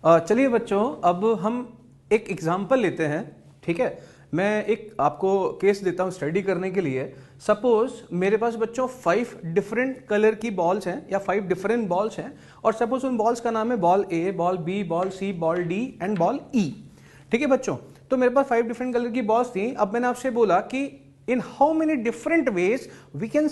चलिए बच्चों, अब हम एक एग्जाम्पल लेते हैं। ठीक है, मैं एक आपको केस देता हूं स्टडी करने के लिए। सपोज मेरे पास बच्चों 5 डिफरेंट कलर की बॉल्स हैं या 5 डिफरेंट बॉल्स हैं, और सपोज उन बॉल्स का नाम है ball A, ball B, ball C, ball D and ball E. ठीक है बच्चों, तो मेरे पास 5 डिफरेंट कलर की बॉल्स थी। अब मैंने आपसे बोला कि in how many different ways we can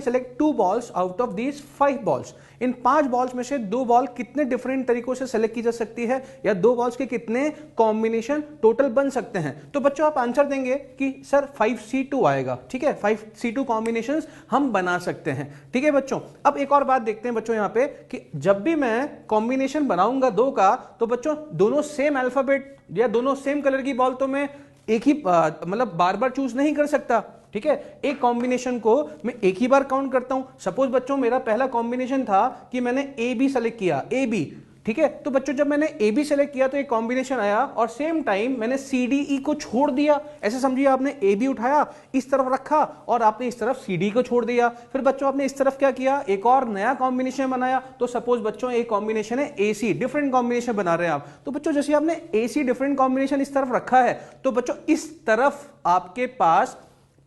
select 2 balls out of these 5 balls। इन 5 बॉल्स में से 2 बॉल कितने डिफरेंट तरीकों से सेलेक्ट की जा सकती है, या 2 बॉल्स के कितने कॉम्बिनेशन टोटल बन सकते हैं। तो बच्चों आप आंसर देंगे कि सर 5C2 आएगा। ठीक है, 5C2 कॉम्बिनेशंस हम बना सकते हैं। ठीक है बच्चों, अब एक और बात देखते हैं बच्चों यहाँ पे कि जब भी मैं कॉम्बिनेशन बनाऊंगा 2 का, तो बच्चों दोनों सेम अल्फाबेट या दोनों सेम कलर की बॉल तो मैं एक ही मतलब बार बार चूज नहीं कर सकता। ठीक है, एक कॉम्बिनेशन को मैं एक ही बार काउंट करता हूं। सपोज बच्चों मेरा पहला कॉम्बिनेशन था कि मैंने ए बी सेलेक्ट किया, ए बी। ठीक है, तो बच्चों जब मैंने ए बी सेलेक्ट किया तो एक कॉम्बिनेशन आया, और सेम टाइम मैंने सी डी ई को छोड़ दिया। ऐसे समझिए, आपने ए बी उठाया, इस तरफ रखा, और आपने इस तरफ सी डी को छोड़ दिया। फिर बच्चों आपने इस तरफ क्या किया, एक और नया कॉम्बिनेशन बनाया। तो सपोज बच्चों एक कॉम्बिनेशन है ए सी, डिफरेंट कॉम्बिनेशन बना रहे हैं आप। तो बच्चों जैसे आपने ए सी डिफरेंट कॉम्बिनेशन इस तरफ रखा है, तो बच्चों इस तरफ आपके पास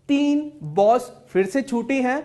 3 बॉल्स फिर से छूटी हैं।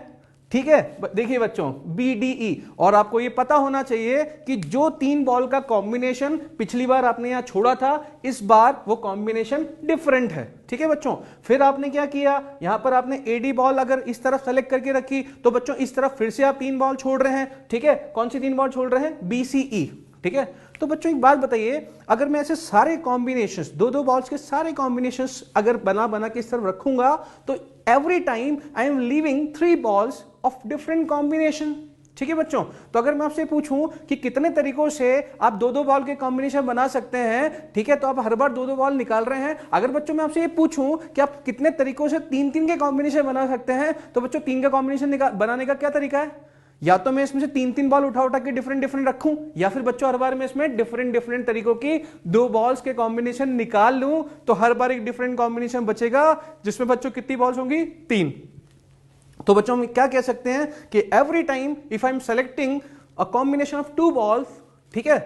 ठीक है, देखिए बच्चों बी डी ई, और आपको ये पता होना चाहिए कि जो 3 बॉल का कॉम्बिनेशन पिछली बार आपने यहां छोड़ा था, इस बार वो कॉम्बिनेशन डिफरेंट है। ठीक है बच्चों, फिर आपने क्या किया, यहां पर आपने एडी बॉल अगर इस तरफ सेलेक्ट करके रखी, तो बच्चों इस तरफ फिर से आप 3 बॉल छोड़ रहे हैं। ठीक है, कौन सी 3 बॉल छोड़ रहे हैं, बी सी ई। ठीक है, तो बच्चों एक बात बताइए, अगर मैं ऐसे सारे कॉम्बिनेशंस 2-2 बॉल्स के सारे कॉम्बिनेशंस अगर बना बना के इस तरफ रखूंगा, तो every time I am leaving 3 balls of different combination. ठीक है बच्चों, तो अगर मैं आपसे पूछूं कि कितने तरीकों से आप 2-2 बॉल के कॉम्बिनेशन बना सकते हैं, ठीक है, तो आप हर बार 2-2 बॉल निकाल रहे हैं। अगर बच्चों मैं आपसे ये पूछूं कि आप कितने तरीकों से 3-3 के कॉम्बिनेशन बना सकते हैं, तो बच्चों 3 का कॉम्बिनेशन बनाने का क्या तरीका है, या तो मैं इसमें से 3-3 बॉल उठा उठा के डिफरेंट डिफरेंट रखूं, या फिर बच्चों हर बार मैं इसमें डिफरेंट डिफरेंट तरीकों की 2 बॉल्स के कॉम्बिनेशन निकाल लूं, तो हर बार एक डिफरेंट कॉम्बिनेशन बचेगा, जिसमें बच्चों कितनी बॉल्स होंगी, 3। तो बच्चों हम क्या कह सकते हैं कि every time if I am selecting a combination of 2 balls, ठीक है,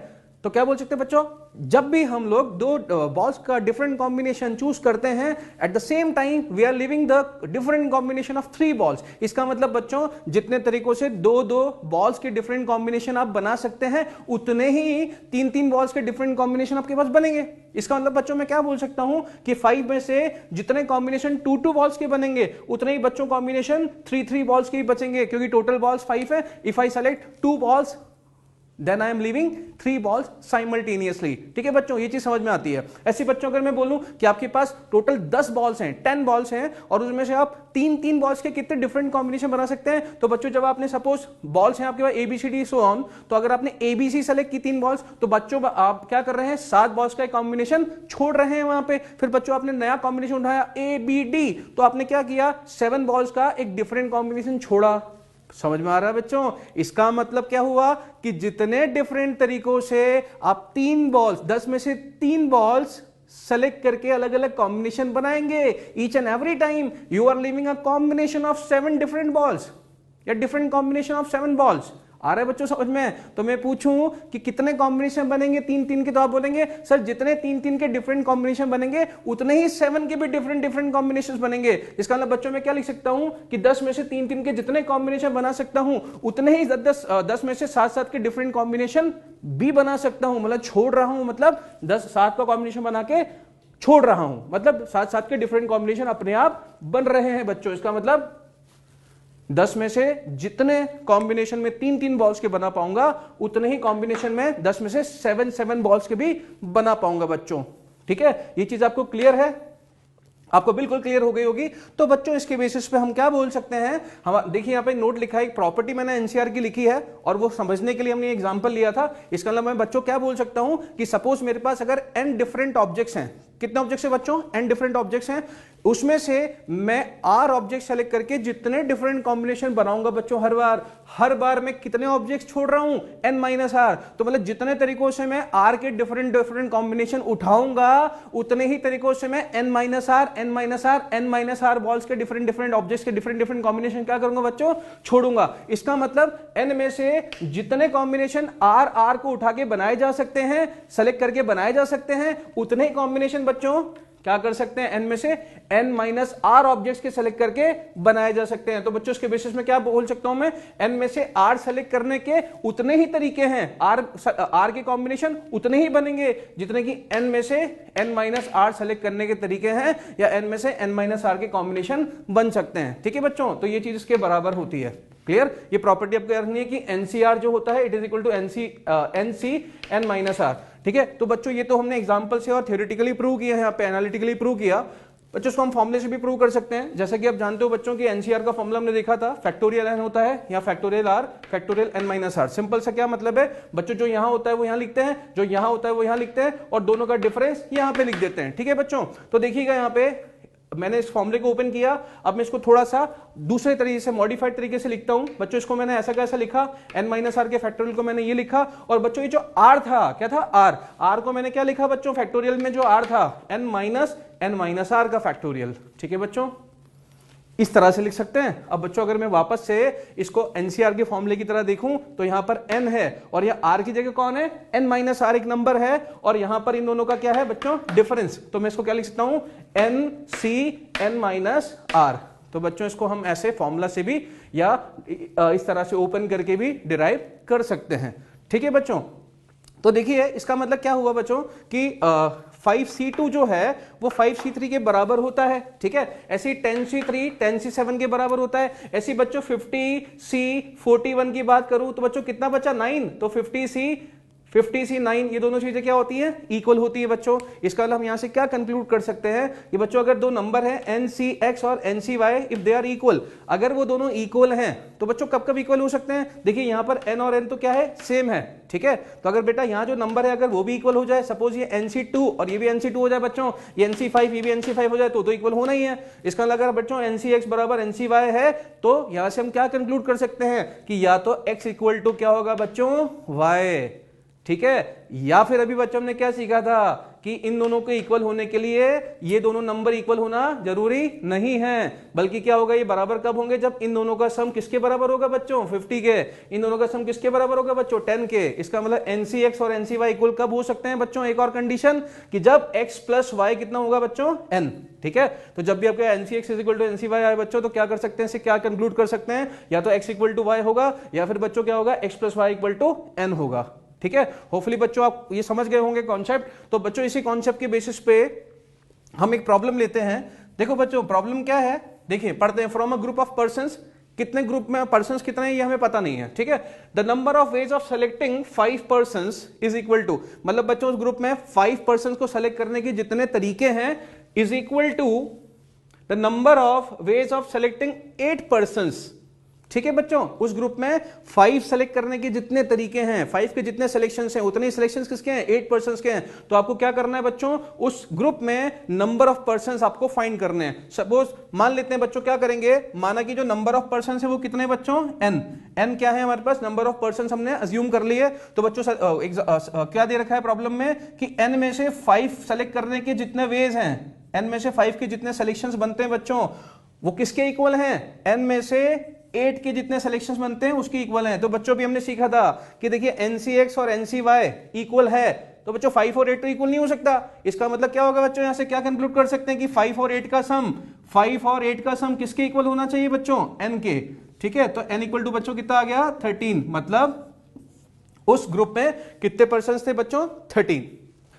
तो क्या बोल सकते हैं बच्चों, जब भी हम लोग 2 बॉल्स का डिफरेंट कॉम्बिनेशन चूज करते हैं, at the same time we are living the different combination of 3 balls. इसका मतलब बच्चों जितने तरीकों से 2-2 बॉल्स के डिफरेंट कॉम्बिनेशन आप बना सकते हैं, उतने ही 3-3 बॉल्स के डिफरेंट कॉम्बिनेशन आपके पास बनेंगे। इसका मतलब बच्चों मैं क्या बोल सकता हूं कि 5 में से जितने कॉम्बिनेशन 2-2 बॉल्स के बनेंगे, उतने ही बच्चों कॉम्बिनेशन 3-3 बॉल्स के ही बचेंगे, क्योंकि टोटल बॉल्स 5 है। If I select 2 balls, then I am leaving 3 balls simultaneously। ठीक है बच्चों, ये चीज समझ में आती है। ऐसे बच्चों अगर मैं बोलूं कि आपके पास टोटल 10 बॉल्स हैं, 10 बॉल्स हैं, और उसमें से आप 3-3 बॉल्स के कितने डिफरेंट कॉम्बिनेशन बना सकते हैं, तो बच्चों जब आपने सपोज बॉल्स हैं आपके पास ABCD सो ऑन, तो अगर आपने ABC सेलेक्ट की 3 बॉल्स, तो बच्चों आप क्या कर रहे हैं, 7 बॉल्स का कॉम्बिनेशन छोड़ रहे हैं वहां पे। फिर बच्चों आपने नया कॉम्बिनेशन उठाया ABD, तो आपने क्या किया, 7 बॉल्स का एक डिफरेंट कॉम्बिनेशन छोड़ा। समझ में आ रहा है बच्चों, इसका मतलब क्या हुआ कि जितने डिफरेंट तरीकों से आप 3 बॉल्स, 10 में से 3 बॉल्स सेलेक्ट करके अलग अलग कॉम्बिनेशन बनाएंगे, each and every time you are living a combination of 7 different balls या डिफरेंट कॉम्बिनेशन ऑफ 7 बॉल्स। आ रहा है बच्चों समझ में? तो मैं पूछूं कि कितने कॉम्बिनेशन बनेंगे 3-3 के, तो आप बोलेंगे सर जितने 3-3 के डिफरेंट कॉम्बिनेशन बनेंगे, उतने ही 7 के भी डिफरेंट डिफरेंट कॉम्बिनेशंस बनेंगे। इसका मतलब बच्चों मैं क्या लिख सकता हूं कि 10 में से 3-3 के जितने कॉम्बिनेशन बना सकता हूं, उतने ही 10 में से 7-7 के डिफरेंट कॉम्बिनेशन भी बना सकता हूं। मतलब छोड़ रहा हूं, मतलब 7 का कॉम्बिनेशन बना के छोड़ रहा हूं, मतलब 7-7 के डिफरेंट कॉम्बिनेशन अपने आप बन रहे हैं बच्चों। इसका मतलब 10 में से जितने कॉम्बिनेशन में 3-3 बॉल्स के बना पाऊंगा, उतने ही कॉम्बिनेशन में 10 में से 7-7 बॉल्स के भी बना पाऊंगा बच्चों। ठीक है, ये चीज आपको क्लियर है, आपको बिल्कुल क्लियर हो गई होगी। तो बच्चों इसके बेसिस पे हम क्या बोल सकते हैं, हम देखिए यहां पे नोट लिखा है, एक प्रॉपर्टी मैंने एनसीआर की लिखी है, और वो समझने के लिए हमने एग्जांपल लिया था। इसका मतलब मैं बच्चों क्या बोल सकता हूं कि सपोज मेरे पास अगर n डिफरेंट ऑब्जेक्ट्स हैं, कितने ऑब्जेक्ट्स है बच्चों? n डिफरेंट ऑब्जेक्ट्स हैं। उसमें से मैं r ऑब्जेक्ट सेलेक्ट करके जितने डिफरेंट कॉम्बिनेशन बनाऊंगा बच्चों हर बार मैं कितने ऑब्जेक्ट्स छोड़ रहा हूं? n minus R. तो मतलब जितने तरीकों से मैं r के डिफरेंट कॉम्बिनेशन उठाऊंगा उतने ही तरीकों से मैं n माइनस आर बॉल्स के डिफरेंट ऑब्जेक्ट्स के डिफरेंट कॉम्बिनेशन क्या करूंगा बच्चों? छोड़ूंगा। इसका मतलब n में से जितने कॉम्बिनेशन r को उठा के बनाए जा सकते हैं, सेलेक्ट करके बनाए जा सकते हैं, उतने ही कॉम्बिनेशन बच्चों क्या कर सकते हैं? n में से n माइनस आर ऑब्जेक्ट्स के सेलेक्ट करके बनाए जा सकते हैं। तो बच्चों इसके बेसिस में क्या बोल सकता हूं मैं? n में से r सेलेक्ट करने के उतने ही तरीके हैं, r के कॉम्बिनेशन उतने ही बनेंगे जितने की n में से n माइनस आर सेलेक्ट करने के तरीके हैं, या n में से n माइनस आर के कॉम्बिनेशन बन सकते हैं। ठीक है बच्चों, तो ये चीज इसके बराबर होती है। क्लियर? ये प्रॉपर्टी आपको याद रखनी है कि एनसीआर जो होता है it is equal to NC N minus R. ठीक है, तो बच्चों ये तो हमने एग्जांपल से और थ्योरेटिकली प्रूव किया है, यहाँ पे एनालिटिकली प्रूव किया। बच्चों इसको हम फॉर्मूले से भी प्रूव कर सकते हैं। जैसे कि आप जानते हो बच्चों की एनसीआर का फॉर्मूला हमने देखा था, फैक्टोरियल एन होता है या factorial R factorial N minus R. Simple सा क्या मतलब है बच्चों? जो यहां होता है वो यहां लिखते हैं, जो यहां होता है वो यहां लिखते हैं, और दोनों का डिफरेंस यहां पे लिख देते हैं। ठीक है बच्चों, तो देखिएगा यहाँ पे मैंने इस फॉर्मूले को ओपन किया, अब मैं इसको थोड़ा सा दूसरे तरीके से मॉडिफाइड तरीके से लिखता हूं। बच्चों इसको मैंने ऐसा कैसा लिखा? n माइनस आर के फैक्टोरियल को मैंने ये लिखा, और बच्चों ये जो r था क्या था? r को मैंने क्या लिखा बच्चों? फैक्टोरियल में जो r था n माइनस आर का फैक्टोरियल। ठीक है बच्चों, इस तरह से लिख सकते हैं। अब बच्चों अगर मैं वापस से इसको एनसीआर के फॉर्मूले की तरह देखूं तो यहां पर n है और यह r की जगह कौन है? n माइनस आर एक नंबर है, और यहां पर इन दोनों का क्या है बच्चों? डिफरेंस। तो मैं इसको क्या लिख सकता हूं? n c n minus R. तो बच्चों इसको हम ऐसे फॉर्मूला से भी या इस तरह से ओपन करके भी डिराइव कर सकते हैं। ठीक है बच्चों, तो देखिए इसका मतलब क्या हुआ बच्चों कि 5c2 जो है वो 5c3 के बराबर होता है। ठीक है, ऐसे 10c3 10c7 के बराबर होता है। ऐसी बच्चों 50c41 की बात करूं तो बच्चों कितना बचा? 9। तो 50c9 ये दोनों चीजें क्या होती हैं? इक्वल होती है बच्चों। इसका मतलब हम यहां से क्या कंक्लूड कर सकते हैं कि बच्चों अगर दो नंबर है ncx और ncy, if they are equal, अगर वो दोनों इक्वल हैं तो बच्चों कब कब इक्वल हो सकते हैं? देखिए यहां पर n और n तो क्या है? सेम है। ठीक है, तो अगर बेटा यहां जो नंबर है अगर वो भी इक्वल हो जाए, सपोज ये nc2 और ये भी nc2 हो जाए बच्चों, ये nc5 ये भी nc5 हो जाए तो इक्वल होना ही है। इसका मतलब अगर बच्चों ncx बराबर ncy है तो यहां से हम क्या कंक्लूड कर सकते हैं कि या तो x इक्वल टू क्या होगा बच्चों? y। ठीक है, या फिर अभी बच्चों ने क्या सीखा था कि इन दोनों के इक्वल होने के लिए ये दोनों नंबर इक्वल होना जरूरी नहीं है, बल्कि क्या होगा? ये बराबर कब होंगे? जब इन दोनों का सम किसके बराबर होगा बच्चों? 50 के। इन दोनों का सम किसके बराबर होगा बच्चों? 10 के। इसका मतलब ncx और ncy इक्वल कब हो सकते हैं बच्चों? एक और कंडीशन कि जब x प्लस y कितना होगा बच्चों? n। ठीक है, तो जब भी आपका ncx is equal to ncy आए बच्चों तो क्या कर सकते हैं? इसे क्या कंक्लूड कर सकते हैं? या तो x इक्वल टू y होगा या फिर बच्चों क्या होगा? x plus y equal to n होगा। ठीक है, होपफुली बच्चों आप ये समझ गए होंगे कॉन्सेप्ट। तो बच्चों इसी कॉन्सेप्ट के बेसिस पे हम एक प्रॉब्लम लेते हैं। देखो बच्चों प्रॉब्लम क्या है, देखिए पढ़ते हैं। From a group of persons, कितने ग्रुप में पर्संस कितने हैं ये हमें पता नहीं है। ठीक है, the number of ways of selecting 5 persons is equal to, मतलब बच्चों उस ग्रुप में 5 पर्संस को सेलेक्ट करने के जितने तरीके हैं is equal to the number of ways of selecting 8 persons. ठीक है बच्चों, उस ग्रुप में 5 सेलेक्ट करने के जितने तरीके हैं, 5 के जितने सिलेक्शंस हैं उतने सिलेक्शंस किसके हैं? 8 पर्संस के हैं। तो आपको क्या करना है बच्चों? उस ग्रुप में नंबर ऑफ पर्संस आपको फाइंड करने हैं। सपोज मान लेते हैं बच्चों क्या करेंगे, माना कि जो नंबर ऑफ पर्संस है वो कितने बच्चों? n क्या है हमारे पास? नंबर ऑफ पर्संस हमने अज्यूम कर लिए। तो बच्चों क्या दे रखा है प्रॉब्लम में कि n में से 5 सेलेक्ट करने के जितने वेज हैं, n में से 5 के जितने सिलेक्शंस बनते हैं बच्चों वो किसके इक्वल हैं? n में से 8 के जितने सिलेक्शंस बनते हैं उसकी इक्वल हैं। तो बच्चों भी हमने सीखा था कि देखिए ncx और ncy इक्वल है, तो बच्चों 5 और 8 तो इक्वल नहीं हो सकता। इसका मतलब क्या होगा बच्चों? यहां से क्या कंक्लूड कर सकते हैं कि 5 और 8 का सम किसके इक्वल होना चाहिए बच्चों? n के। ठीक है, तो n इक्वल टू बच्चों कितना आ गया? 13। मतलब उस ग्रुप में कितने पर्संस थे बच्चों? 13।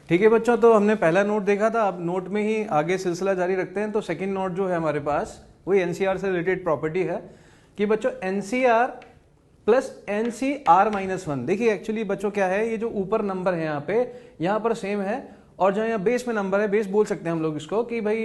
ठीक है बच्चों, तो हमने पहला नोट देखा था, अब नोट में ही आगे सिलसिला जारी रखते हैं। तो सेकंड नोट जो है हमारे पास वही एनसीआर से रिलेटेड प्रॉपर्टी है कि बच्चों एनसीआर प्लस एनसीआर माइनस 1। देखिए एक्चुअली बच्चों क्या है, ये जो ऊपर नंबर है यहाँ पर सेम है और जो यहाँ बेस में नंबर है, बेस बोल सकते हैं हम लोग इसको कि भाई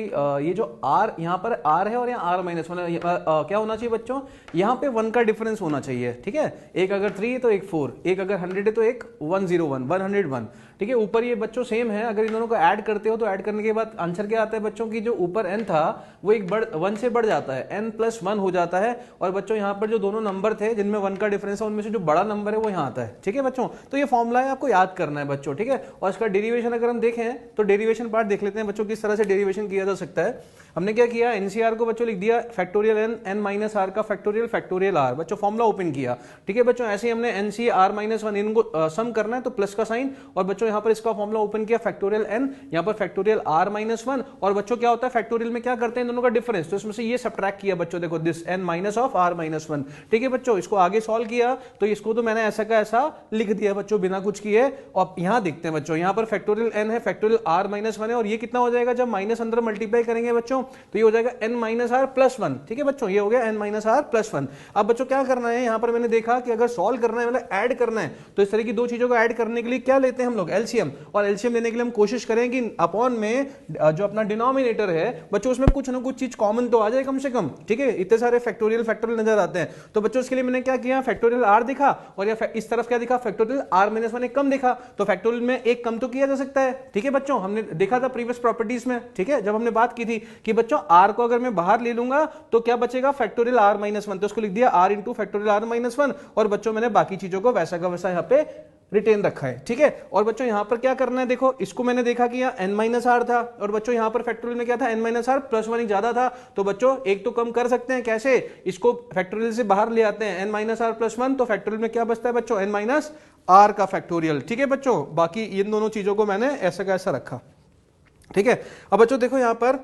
ये जो r यहाँ पर r है और यहाँ r माइनस 1 है, क्या होना चाहिए बच्चों, यहाँ पे 1 का डिफरेंस होना चाहिए, ठीक है। एक अगर 3 है तो एक 4, एक अगर 100 है तो एक 101, 101, ठीक है। ऊपर ये बच्चों सेम है, अगर इन दोनों को ऐड करते हो तो ऐड करने के बाद आंसर क्या आता है बच्चों की, जो ऊपर n था वो एक 1 से बढ़ जाता है, n+1 हो जाता है। और बच्चों यहाँ पर जो दोनों नंबर थे जिनमें 1 का डिफरेंस है, उनमें से जो बड़ा नंबर है वो यहाँ आता है, ठीक है बच्चों। तो ये फॉर्मूला है, आपको याद करना है बच्चों, ठीक है। और इसका डेरिवेशन अगर हम देखें तो डेरिवेशन पार्ट देख लेते हैं बच्चों, किस तरह से डेरिवेशन किया जा सकता है। हमने क्या किया, एनसीआर को बच्चों लिख दिया फैक्टोरियल n माइनस आर का फैक्टोरियल फैक्टोरियल r, बच्चों फॉर्मुला ओपन किया, ठीक है बच्चों। ऐसे ही हमने एनसीआर माइनस 1 इनको सम करना है तो प्लस का साइन, और बच्चों यहाँ पर इसका फॉर्मुला ओपन किया फैक्टोरियल n, यहाँ पर फैक्टोरियल r माइनस 1, और बच्चों क्या होता है फैक्टोरियल में क्या करते हैं, दोनों का डिफरेंस, तो इसमें से ये सब्ट्रैक्ट किया बच्चों, देखो this n minus of r minus 1, ठीक है बच्चों। इसको आगे सॉल्व किया तो इसको तो मैंने ऐसा का ऐसा लिख दिया बच्चों बिना कुछ किए। और यहाँ देखते हैं बच्चों, यहाँ पर फैक्टोरियल n है, फैक्टोरियल r माइनस 1 है, और ये कितना हो जाएगा जब माइनस अंदर मल्टीप्लाई करेंगे बच्चों तो ये हो जाएगा n माइनस आर प्लस 1, ठीक है बच्चों, ये हो गया n माइनस आर प्लस 1। अब बच्चों क्या करना है, यहाँ पर मैंने देखा कि अगर सॉल्व करना है मतलब ऐड करना है, तो इस तरह की दो चीजों को ऐड करने के लिए क्या लेते हैं हम लोग, एलसीएम। और एलसीएम लेने के लिए हम कोशिश करें कि अपॉन में जो अपना डिनोमिनेटर है बच्चों उसमें कुछ ना कुछ चीज कॉमन तो आ जाए कम से कम, ठीक है। इतने सारे फैक्टोरियल फैक्टोरियल नजर आते हैं, तो बच्चों इसके लिए मैंने क्या किया, फैक्टोरियल आर दिखा, और इस तरफ क्या दिखा, फैक्टोरियल आर माइनस 1 एक कम दिखा, तो फैक्टोरियल में एक कम तो किया जा सकता है, ठीक है बच्चों। हमने देखा था प्रीवियस प्रॉपर्टीज में, ठीक है, जब हमने बात की थी कि बच्चों आर को अगर मैं बाहर ले लूंगा तो क्या बचेगा, फैक्टोरियल आर माइनस 1, तो उसको लिख दिया R into factorial R minus 1, और बच्चों मैंने बाकी चीजों को वैसा का वैसा यहाँ पे रिटेन रखा है, ठीक है। और बच्चों यहां पर क्या करना है, देखो इसको मैंने देखा कि यहाँ n माइनस आर था, और बच्चों यहां पर फैक्टोरियल में क्या था, n माइनस आर प्लस 1 ज्यादा था, तो बच्चों एक तो कम कर सकते हैं, कैसे, इसको फैक्टोरियल से बाहर ले आते हैं, n माइनस आर प्लस 1, तो फैक्टोरियल में क्या बचता है बच्चों, n माइनस आर का फैक्टोरियल, ठीक है बच्चों। बाकी इन दोनों चीजों को मैंने ऐसा का ऐसा रखा, ठीक है। अब बच्चों देखो यहां पर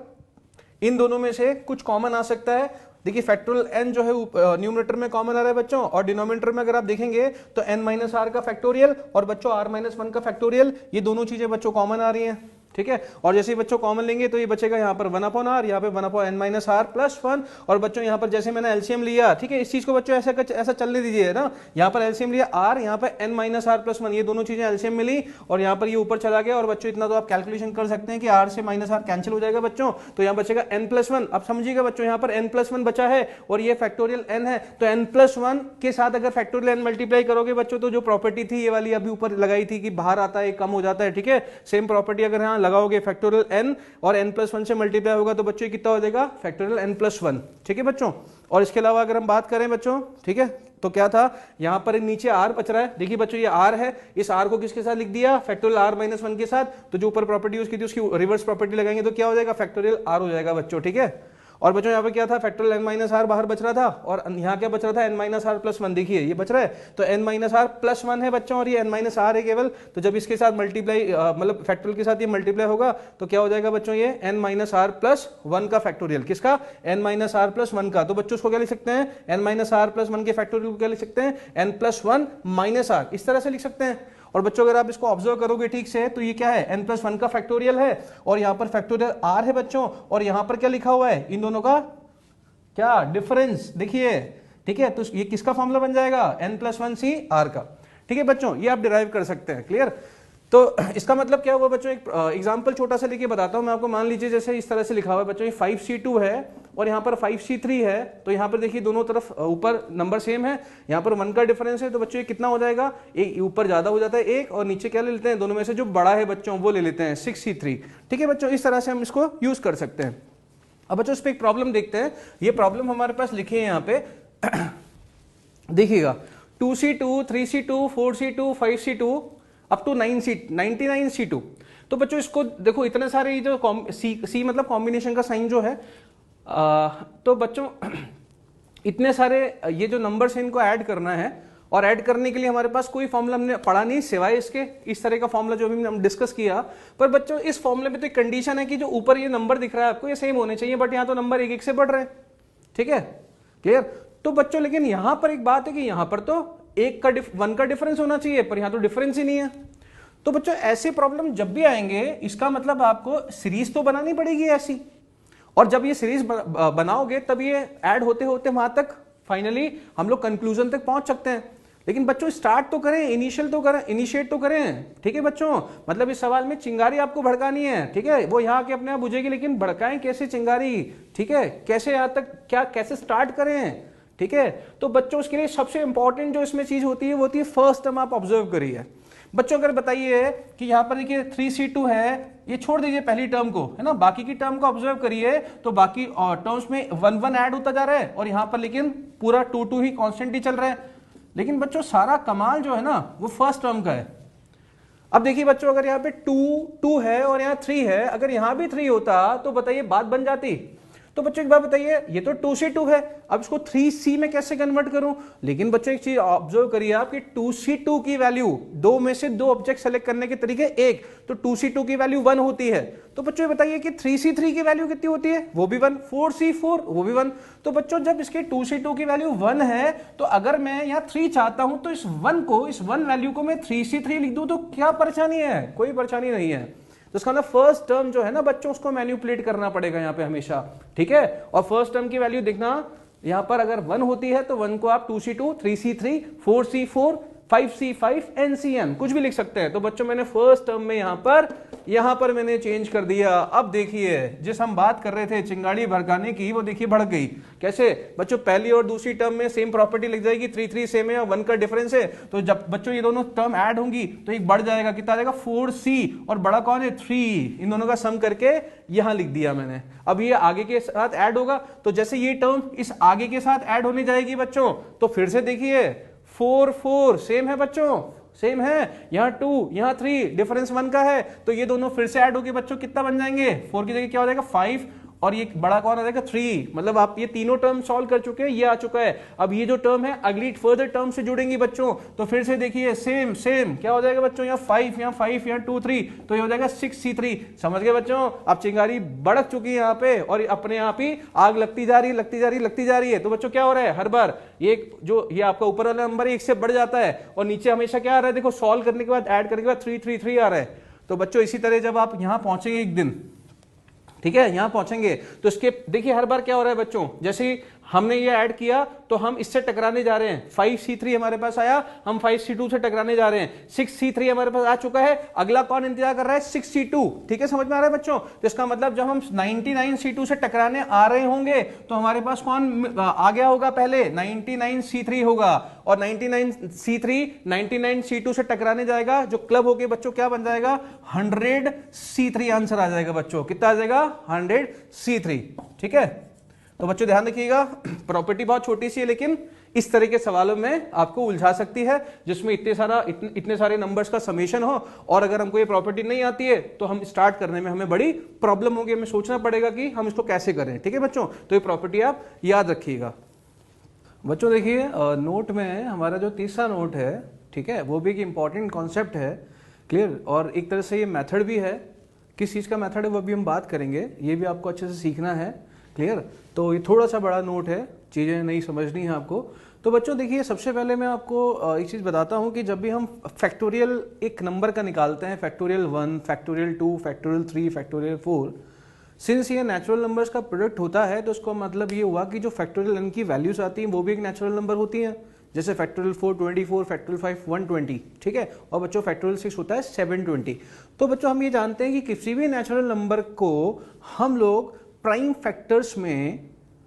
इन दोनों में से कुछ कॉमन आ सकता है, देखिए फैक्टोरियल n जो है न्यूमरेटर में कॉमन आ रहा है बच्चों, और डिनोमिनेटर में अगर आप देखेंगे तो n माइनस आर का फैक्टोरियल और बच्चों r माइनस 1 का फैक्टोरियल, ये दोनों चीजें बच्चों कॉमन आ रही हैं, ठीक है। और जैसे ही बच्चों कॉमन लेंगे तो ये बचेगा यहाँ पर 1 अपॉन आर, यहाँ पे 1 upon n minus R plus 1, और बच्चों यहाँ पर जैसे मैंने एलसीएम लिया, ठीक है, इस चीज को बच्चों ऐसा चलने दीजिए ना, यहाँ पर एलसीएम लिया r, यहाँ पर n माइनस आर प्लस 1, ये दोनों चीजें एलसीएम मिली और यहाँ पर ये ऊपर चला गया, और बच्चों इतना तो आप कैलकुलेशन कर सकते हैं कि r से माइनस आर कैंसिल हो जाएगा बच्चों, तो यहाँ बचेगा n प्लस 1। अब समझिएगा बच्चों यहाँ पर n प्लस 1 बचा है और ये फैक्टोरियल n है, तो n प्लस 1 के साथ अगर फैक्टोरियल n मल्टीप्लाई करोगे बच्चों तो जो प्रॉपर्टी थी ये वाली अभी ऊपर लगाई थी कि बाहर आता है कम हो जाता है, ठीक है, सेम प्रॉपर्टी अगर यहाँ लगाओगे फैक्टोरियल n और n प्लस 1 से मल्टीप्लाई होगा तो बच्चों कितना हो जाएगा, फैक्टोरियल n प्लस 1, ठीक है बच्चों। और इसके अलावा अगर हम बात करें बच्चों, ठीक है, तो क्या था यहां पर नीचे r बच रहा है, देखिए बच्चों ये r है, इस r को किसके साथ लिख दिया, फैक्टोरियल r माइनस 1 के साथ, तो जो ऊपर प्रॉपर्टी उसकी थी उसकी रिवर्स प्रॉपर्टी लगाएंगे तो क्या हो जाएगा, फैक्टोरियल r हो जाएगा बच्चों, ठीक है। और बच्चों यहाँ पे क्या था, फैक्टोरियल n माइनस आर बाहर बच रहा था, और यहाँ क्या बच रहा था, n माइनस आर प्लस 1, देखिए ये बच रहा है, तो n माइनस आर प्लस 1 है बच्चों, और ये n माइनस आर है केवल, तो जब इसके साथ मल्टीप्लाई मतलब फैक्टोरियल के साथ ये मल्टीप्लाई होगा तो क्या हो जाएगा बच्चों, ये n माइनस आर प्लस 1 का फैक्टोरियल, किसका, n माइनस आर प्लस 1 का, तो बच्चों उसको क्या लिख सकते हैं, n माइनस आर प्लस 1 के फैक्टोरियल को क्या लिख सकते हैं, n प्लस 1 माइनस आर, इस तरह से लिख सकते हैं। और बच्चों अगर आप इसको ऑब्जर्व करोगे ठीक से तो ये क्या है, n प्लस 1 का फैक्टोरियल है, और यहाँ पर फैक्टोरियल r है बच्चों, और यहाँ पर क्या लिखा हुआ है, इन दोनों का क्या डिफरेंस देखिए, ठीक है, तो ये किसका फॉर्मूला बन जाएगा, n प्लस 1 सी आर का, ठीक है बच्चों, ये आप डिराइव कर सकते हैं, क्लियर। तो इसका मतलब क्या हुआ बच्चों, एक एग्जांपल छोटा सा लेके बताता हूं मैं आपको। मान लीजिए जैसे इस तरह से लिखा हुआ है बच्चों, ये 5c2 है और यहाँ पर 5c3 है, तो यहाँ पर देखिए दोनों तरफ ऊपर नंबर सेम है, यहाँ पर 1 का डिफरेंस है, तो बच्चों ये कितना हो जाएगा, एक ऊपर ज्यादा हो जाता है एक, और नीचे क्या ले लेते हैं, दोनों में से जो बड़ा है बच्चों वो ले लेते हैं 6c3, ठीक है बच्चों। इस तरह से हम इसको यूज कर सकते हैं। अब बच्चों इस पे एक प्रॉब्लम देखते हैं, ये प्रॉब्लम हमारे पास लिखी है यहाँ पे देखिएगा, 2c2 3c2 4c2 5c2 up to 99c2। तो बच्चों इसको देखो, इतने सारे ये जो सी मतलब कॉम्बिनेशन का साइन जो है, तो बच्चों इतने सारे ये जो नंबर्स हैं इनको ऐड करना है, और ऐड करने के लिए हमारे पास कोई फॉर्मूला हमने पढ़ा नहीं सिवाय इसके इस तरह का फॉर्मूला जो भी हम डिस्कस किया। पर बच्चों इस फॉर्मूले में तो एक कंडीशन है कि जो ऊपर ये नंबर दिख रहा है आपको ये सेम होने चाहिए, बट यहाँ तो नंबर एक एक से बढ़ रहे हैं, ठीक है, क्लियर। तो बच्चों लेकिन यहां पर एक बात है कि यहां पर तो 1 का डिफरेंस होना चाहिए, पर यहां तो डिफरेंस ही नहीं है। तो बच्चों ऐसे प्रॉब्लम जब भी आएंगे इसका मतलब आपको सीरीज तो बनानी पड़ेगी ऐसी, और जब ये सीरीज बनाओगे तब ये ऐड होते होते वहां तक फाइनली हम लोग कंक्लूजन तक पहुंच सकते हैं। लेकिन बच्चों स्टार्ट तो करें, इनिशिएट तो करें, ठीक है बच्चों। मतलब इस सवाल में चिंगारी आपको भड़कानी है, ठीक है, वो यहाँ के अपने आप बुझेगी, लेकिन भड़काएं कैसे चिंगारी, ठीक है, कैसे यहाँ तक क्या कैसे स्टार्ट करें, ठीक है। तो बच्चों उसके लिए सबसे इंपॉर्टेंट जो इसमें चीज होती है वो होती है फर्स्ट टर्म आप ऑब्जर्व करिए बच्चों। अगर बताइए कि यहाँ पर देखिए 3c2 है, ये छोड़ दीजिए पहली टर्म को, है ना, बाकी की टर्म को ऑब्जर्व करिए तो बाकी टर्म्स में 1 1 ऐड होता जा रहा है और यहाँ पर लेकिन पूरा 2 2 ही कांस्टेंट ही चल रहा है। लेकिन बच्चों सारा कमाल जो है ना वो फर्स्ट टर्म का है। अब देखिए बच्चों अगर यहाँ पे 2 है और यहाँ 3 है, अगर यहाँ भी 3 होता तो बताइए बात बन जाती। तो बच्चों एक बात बताइए, ये तो 2c2 है, अब इसको 3c में कैसे कन्वर्ट करूं। लेकिन बच्चों एक चीज ऑब्जर्व करिए आप कि 2c2 की वैल्यू, दो में से दो ऑब्जेक्ट सेलेक्ट करने के तरीके एक, तो 2c2 की वैल्यू 1 होती है। तो बच्चों ये बताइए कि 3c3 की वैल्यू कितनी होती है, वो भी 1, 4c4 वो भी 1। तो बच्चों जब इसके 2c2 की वैल्यू 1 है तो अगर मैं यहाँ 3 चाहता हूं तो इस 1 वैल्यू को मैं 3c3 लिख दूं तो क्या परेशानी है, कोई परेशानी नहीं है। तो इसका मतलब फर्स्ट टर्म जो है ना बच्चों उसको मैनिपुलेट करना पड़ेगा यहाँ पे हमेशा, ठीक है। और फर्स्ट टर्म की वैल्यू देखना, यहाँ पर अगर 1 होती है तो 1 को आप 2c2, 3c3, 4c4, 5c5, ncn कुछ भी लिख सकते हैं। तो बच्चों मैंने फर्स्ट टर्म में यहाँ पर मैंने चेंज कर दिया। अब देखिए जिस हम बात कर रहे थे चिंगारी भड़काने की, वो देखिए भड़क गई। कैसे बच्चों, पहली और दूसरी टर्म में सेम प्रॉपर्टी लिख जाएगी, 3 3 सेम है और 1 का डिफरेंस है। तो जब बच्चों ये दोनों टर्म ऐड होंगी तो एक बढ़ जाएगा, कितना आ जाएगा 4c, और बड़ा कौन है 3, इन दोनों का सम करके यहां लिख दिया मैंने। अब ये आगे के साथ ऐड होगा, तो जैसे ये टर्म इस आगे के साथ ऐड होने जाएगी बच्चों, तो फिर से देखिए 4 4 सेम है बच्चों, सेम है, यहाँ 2 यहाँ 3, डिफरेंस 1 का है, तो ये दोनों फिर से ऐड होके बच्चों कितना बन जाएंगे, 4 की जगह क्या हो जाएगा 5, और ये बड़ा कौन आ जाएगा 3। मतलब आप ये तीनों टर्म सॉल्व कर चुके हैं, ये आ चुका है। अब ये जो टर्म है अगली फर्दर टर्म से जुड़ेंगी बच्चों, तो फिर से देखिए सेम सेम क्या हो जाएगा बच्चों, यहाँ 5 यहाँ 5 यहाँ 2 3, तो ये हो जाएगा 6c3। समझ गए बच्चों, अब चिंगारी भड़क चुकी है यहाँ पे और अपने आप ही आग लगती जा रही है। तो बच्चों क्या हो रहा है, हर बार ये आपका ऊपर वाला नंबर एक से बढ़ जाता है और नीचे हमेशा क्या आ रहा है, देखो सॉल्व करने के बाद ऐड करने के बाद 3 3 3 आ रहा है। तो बच्चों इसी तरह जब आप यहां पहुंचेंगे एक दिन, ठीक है, यहां पहुंचेंगे तो इसके देखिए हर बार क्या हो रहा है बच्चों, जैसे ही हमने ये ऐड किया तो हम इससे टकराने जा रहे हैं। 5c3 हमारे पास आया, हम 5c2 से टकराने जा रहे हैं। 6c3 हमारे पास आ चुका है, अगला कौन इंतजार कर रहा है 6c2। ठीक है, समझ में आ रहा है बच्चों। तो इसका मतलब जब हम 99c2 से टकराने आ रहे होंगे तो हमारे पास कौन आ गया होगा, पहले 99c3 होगा, और 99c3 99c2 से टकराने जाएगा, जो क्लब होके बच्चों क्या बन जाएगा 100c3 आंसर आ जाएगा बच्चों। कितना आ जाएगा 100c3। ठीक है, तो बच्चों ध्यान रखिएगा, प्रॉपर्टी बहुत छोटी सी है लेकिन इस तरह के सवालों में आपको उलझा सकती है, जिसमें इतने सारे नंबर्स का समेशन हो, और अगर हमको ये प्रॉपर्टी नहीं आती है तो हम स्टार्ट करने में हमें बड़ी प्रॉब्लम होगी, हमें सोचना पड़ेगा कि हम इसको कैसे करें। ठीक है बच्चों, तो ये प्रॉपर्टी आप याद रखिएगा। बच्चों देखिए नोट में हमारा जो तीसरा नोट है, ठीक है, वो भी एक इंपॉर्टेंट कॉन्सेप्ट है, क्लियर, और एक तरह से ये मेथड भी है। किस चीज़ का मेथड है वो भी हम बात करेंगे, ये भी आपको अच्छे से सीखना है, क्लियर। तो ये थोड़ा सा बड़ा नोट है, चीज़ें नहीं समझनी है आपको। तो बच्चों देखिए सबसे पहले मैं आपको एक चीज़ बताता हूँ कि जब भी हम फैक्टोरियल एक नंबर का निकालते हैं, factorial 1, factorial 2, factorial 3, factorial 4, since ये नेचुरल नंबर्स का प्रोडक्ट होता है तो उसका मतलब ये हुआ कि जो फैक्टोरियल n की वैल्यूज आती हैं वो भी एक नेचुरल नंबर होती हैं, जैसे फैक्टोरियल 4 24, फैक्टोरियल 5 120। ठीक है, और बच्चों फैक्टोरियल 6 होता है 720। तो बच्चों हम ये जानते हैं कि किसी भी नेचुरल नंबर को हम लोग प्राइम फैक्टर्स में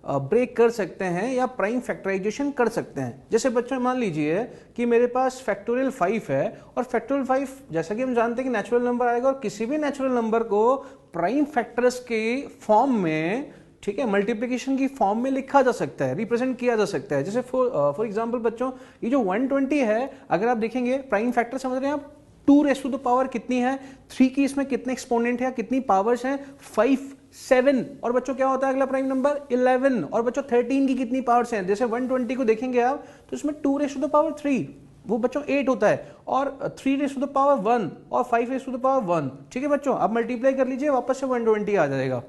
ब्रेक कर सकते हैं या प्राइम फैक्टराइजेशन कर सकते हैं। जैसे बच्चों मान लीजिए कि मेरे पास फैक्टोरियल 5 है, और फैक्टोरियल 5 जैसा कि हम जानते हैं कि नेचुरल नंबर आएगा, और किसी भी नेचुरल नंबर को प्राइम फैक्टर्स के फॉर्म में, ठीक है, मल्टीप्लिकेशन की फॉर्म में लिखा जा सकता है, रिप्रेजेंट किया जा सकता है। जैसे फॉर एग्जांपल बच्चों ये जो 120 है, अगर आप देखेंगे प्राइम फैक्टर समझ रहे हैं आप, 2 रेज़ टू द पावर कितनी है, 3 की इसमें कितने एक्सपोनेंट है, कितनी पावर्स हैं, 5 7, और बच्चों क्या होता है अगला प्राइम नंबर 11, और बच्चों 13 की कितनी पावर्स हैं। जैसे 120 को देखेंगे आप तो इसमें 2 रेज़ टू द पावर 3 वो बच्चों 8 होता है, और 3 रेज़ टू द पावर 1 और 5 रेज़ टू द पावर 1। ठीक है बच्चों, आप मल्टीप्लाई कर लीजिए, वापस से 120 आ जाएगा।